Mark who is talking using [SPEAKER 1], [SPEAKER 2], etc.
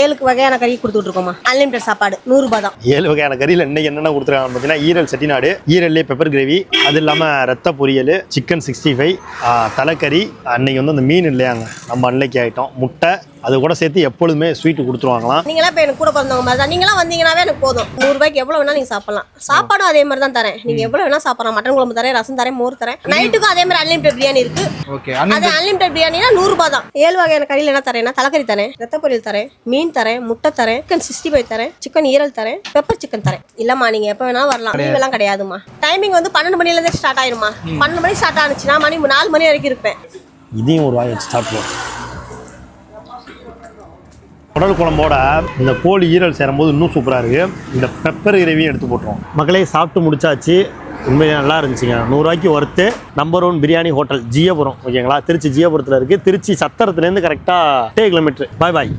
[SPEAKER 1] 7 வகையான கறி கொடுத்துட்டு இருக்கோமா. அன்லிமிட்டட் சாப்பாடு 100 ரூபாய் தான்.
[SPEAKER 2] 7 வகையான கறியில் இன்னைக்கு என்னென்ன கொடுத்துருக்காங்க பார்த்தீங்கன்னா, ஈரல் செட்டிநாடு, ஈரல்லே பெப்பர் கிரேவி, அது இல்லாமல் ரத்த பொரியல், சிக்கன் 65, தலைக்கறி, அன்னைக்கு வந்து அந்த மீன் இல்லையாங்க நம்ம அன்னைக்கு ஐட்டம், முட்டை, அது கூட சேர்த்து எப்பொழுதுமே ஸ்வீட் கொடுத்துருவாங்களாம்.
[SPEAKER 1] நீங்களா இப்போ எனக்கு கூட பிறந்தவங்க மாதிரி தான். நீங்களாம் வந்தீங்கன்னாவே எனக்கு போதும். 100 ரூபாய்க்கு எவ்வளோ வேணாலும் நீங்கள் சாப்பிடலாம். சாப்பாடும் அதே மாதிரி தான் தரேன். நீங்கள் எவ்வளோ வேணால் சாப்பிடலாம். மட்டன் குழம்பு தரேன், ரசம் தரேன், மோர் தரேன். நைட்டுக்கும் அதே மாதிரி அன்லிமிட்டட் பிரியாணி இருக்கு. அது அன்லிமிட்டட் பிரியாணினா 100 ரூபாய் தான். 7 வகையான கறியில் என்ன தரேன்னா, தலைக்கறி தரேன், ரத்த பொரியல் தரேன், மீன் தரேன், முட்டை தரேன், சிக்கன் 65 தரேன், சிக்கன் ஈரல் தரேன், பெப்பர் சிக்கன் தரேன். இல்லம்மா நீங்க எப்போ வேணா வரலாம். லீவெல்லாம் கிடையாதுமா. டைமிங் வந்து 12 மணிலேருந்து ஸ்டார்ட் ஆயிருமா. 12 மணி ஸ்டார்ட் ஆனிச்சுன்னா 4 மணி வரைக்கும் இருப்பேன்.
[SPEAKER 2] இதையும் ஒரு வாய் வச்சு ஸ்டார்ட் பண்ணுவோம். குடல் குழம்போட இந்த கோழி ஈரல் சேரும்போது இன்னும் சூப்பராக இருக்குது. இந்த பெப்பர் கிரேவியும் எடுத்து போட்டுருவோம். மக்களே சாப்பிட்டு முடிச்சாச்சு. உண்மையாக நல்லா இருந்துச்சுங்க. 100 ரூபாய்க்கு worth. Number 1 biryani hotel Jiyapuram. ஓகேங்களா, திருச்சி ஜியபுரத்தில் இருக்குது. திருச்சி சத்திரத்துலேருந்து கரெக்டாக 8 கிலோமீட்டர். பாய் பாய்.